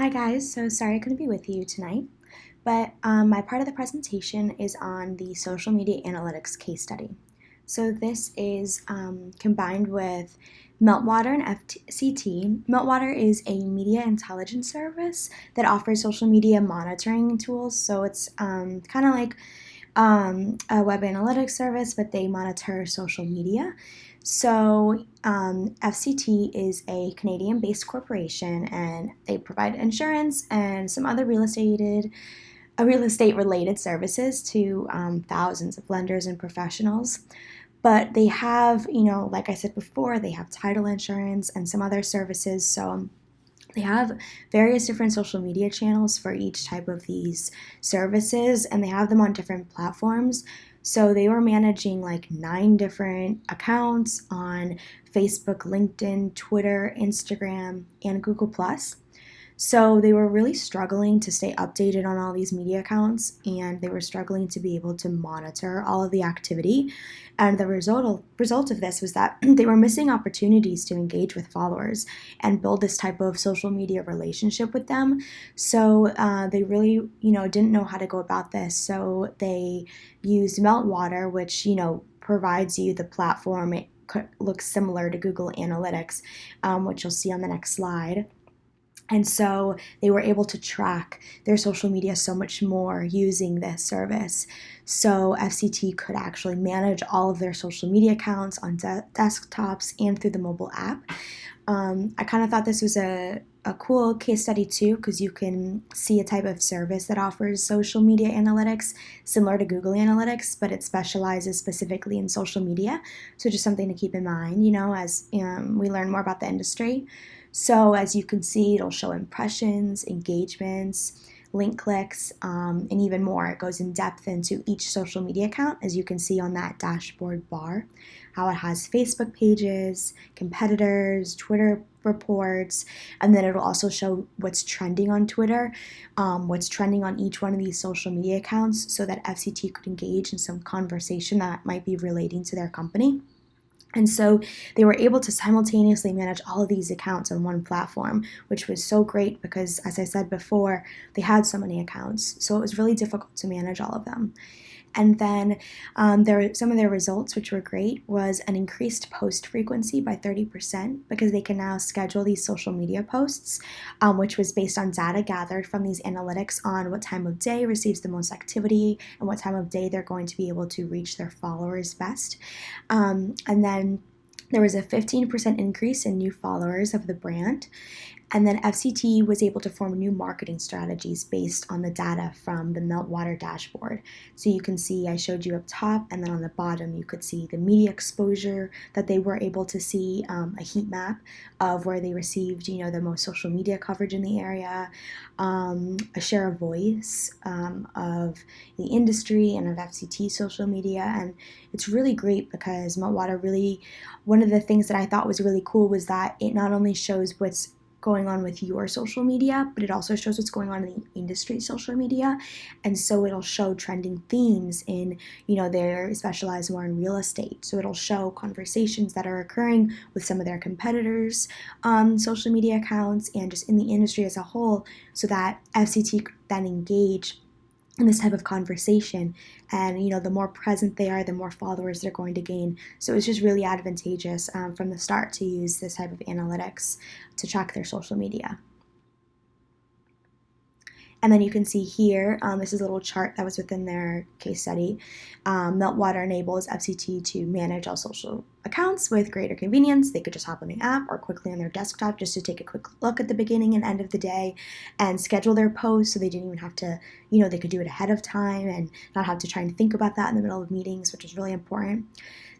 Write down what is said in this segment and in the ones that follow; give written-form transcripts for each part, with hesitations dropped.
Hi guys, so sorry I couldn't be with you tonight, but my part of the presentation is on the social media analytics case study. So this is combined with Meltwater and FCT. Meltwater is a media intelligence service that offers social media monitoring tools. So it's kind of like a web analytics service, but they monitor social media. So, FCT is a Canadian based corporation and they provide insurance and some other real estate related services to thousands of lenders and professionals. But they have, like I said before, they have title insurance and some other services. So, they have various different social media channels for each type of these services, and they have them on different platforms. So they were managing like 9 different accounts on Facebook, LinkedIn, Twitter, Instagram, and Google Plus. So they were really struggling to stay updated on all these media accounts, and they were struggling to be able to monitor all of the activity. And the result of this was that they were missing opportunities to engage with followers and build this type of social media relationship with them. So they really, didn't know how to go about this. So they used Meltwater, which, provides you the platform. It looks similar to Google Analytics, which you'll see on the next slide. And so they were able to track their social media so much more using this service. So FCT could actually manage all of their social media accounts on desktops and through the mobile app. I kind of thought this was a cool case study too, because you can see a type of service that offers social media analytics similar to Google Analytics, but it specializes specifically in social media. So just something to keep in mind, as we learn more about the industry. So as you can see, it'll show impressions, engagements, link clicks, and even more. It goes in depth into each social media account, as you can see on that dashboard bar, how it has Facebook pages, competitors, Twitter reports, and then it'll also show what's trending on Twitter, what's trending on each one of these social media accounts, so that FCT could engage in some conversation that might be relating to their company. And so they were able to simultaneously manage all of these accounts on one platform, which was so great because, as I said before, they had so many accounts. So it was really difficult to manage all of them. And then some of their results, which were great, was an increased post frequency by 30% because they can now schedule these social media posts, which was based on data gathered from these analytics on what time of day receives the most activity and what time of day they're going to be able to reach their followers best. And then there was a 15% increase in new followers of the brand. And then FCT was able to form new marketing strategies based on the data from the Meltwater dashboard. So you can see I showed you up top, and then on the bottom you could see the media exposure that they were able to see, a heat map of where they received, the most social media coverage in the area, a share of voice of the industry and of FCT social media. And it's really great because Meltwater really, one of the things that I thought was really cool was that it not only shows what's going on with your social media, but it also shows what's going on in the industry social media. And so it'll show trending themes in, they're specialized more in real estate. So it'll show conversations that are occurring with some of their competitors on social media accounts and just in the industry as a whole, so that FCT could then engage in this type of conversation. And the more present they are, the more followers they're going to gain. So it's just really advantageous from the start to use this type of analytics to track their social media. And then you can see here, this is a little chart that was within their case study. Meltwater enables FCT to manage all social accounts with greater convenience. They could just hop on the app or quickly on their desktop just to take a quick look at the beginning and end of the day and schedule their posts, so they didn't even have to, they could do it ahead of time and not have to try and think about that in the middle of meetings, which is really important.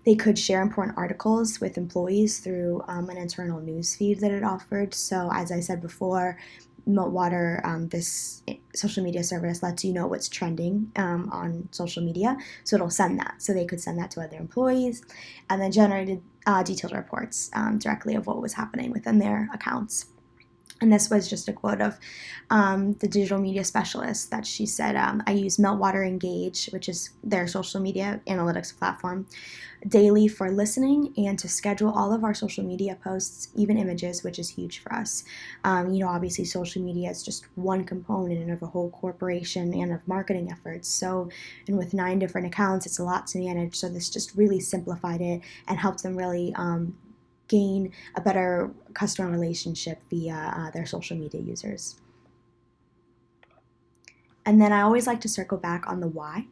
They could share important articles with employees through an internal news feed that it offered. So as I said before, Meltwater, this social media service, lets you know what's trending on social media, so it'll send that. So they could send that to other employees, and then generated detailed reports directly of what was happening within their accounts. And this was just a quote of the digital media specialist that she said, I use Meltwater Engage, which is their social media analytics platform, daily for listening and to schedule all of our social media posts, even images, which is huge for us. Obviously social media is just one component of a whole corporation and of marketing efforts. So, and with 9 different accounts, it's a lot to manage. So this just really simplified it and helped them really gain a better customer relationship via their social media users. And then I always like to circle back on the why.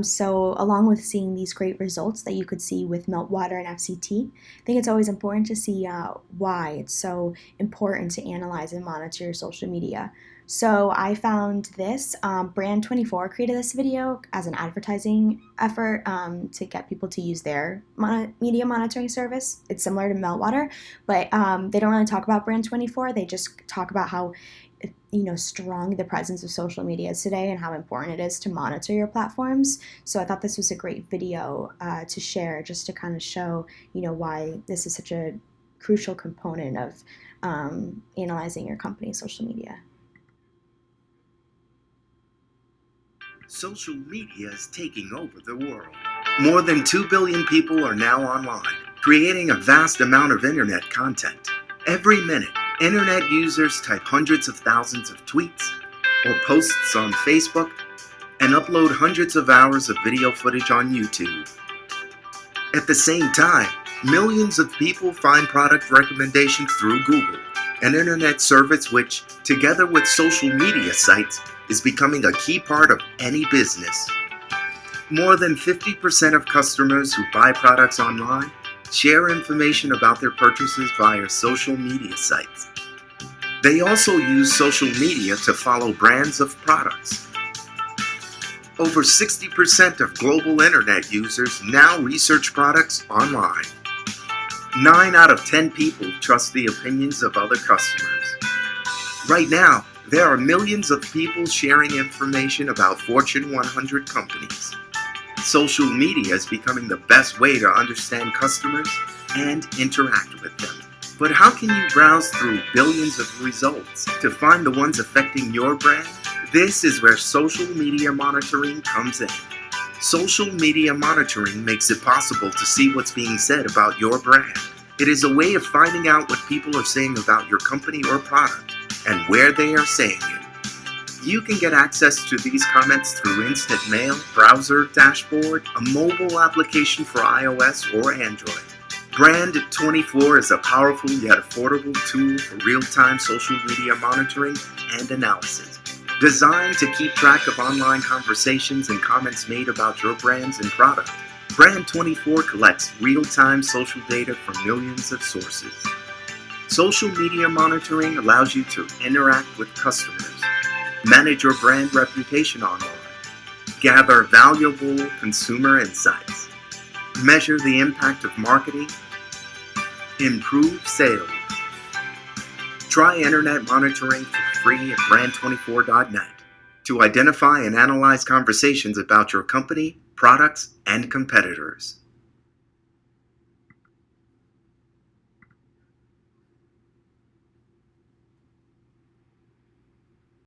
So along with seeing these great results that you could see with Meltwater and FCT, I think it's always important to see why it's so important to analyze and monitor your social media. So I found this, Brand24 created this video as an advertising effort to get people to use their media monitoring service. It's similar to Meltwater, but they don't really talk about Brand24. They just talk about how strong the presence of social media is today and how important it is to monitor your platforms. So I thought this was a great video to share, just to kind of show, why this is such a crucial component of analyzing your company's social media. Social media is taking over the world. More than 2 billion people are now online, creating a vast amount of internet content. Every minute, internet users type hundreds of thousands of tweets or posts on Facebook and upload hundreds of hours of video footage on YouTube. At the same time, millions of people find product recommendations through Google, an internet service which, together with social media sites, is becoming a key part of any business. More than 50% of customers who buy products online share information about their purchases via social media sites. They also use social media to follow brands of products. Over 60% of global internet users now research products online. 9 out of 10 people trust the opinions of other customers. Right now, there are millions of people sharing information about Fortune 100 companies. Social media is becoming the best way to understand customers and interact with them. But how can you browse through billions of results to find the ones affecting your brand? This is where social media monitoring comes in. Social media monitoring makes it possible to see what's being said about your brand. It is a way of finding out what people are saying about your company or product and where they are saying it. You can get access to these comments through Instant Mail, browser dashboard, a mobile application for iOS or Android. Brand24 is a powerful yet affordable tool for real-time social media monitoring and analysis. Designed to keep track of online conversations and comments made about your brands and product, Brand24 collects real-time social data from millions of sources. Social media monitoring allows you to interact with customers, manage your brand reputation online, gather valuable consumer insights, measure the impact of marketing, improve sales. Try internet monitoring for free at brand24.net to identify and analyze conversations about your company, products, and competitors.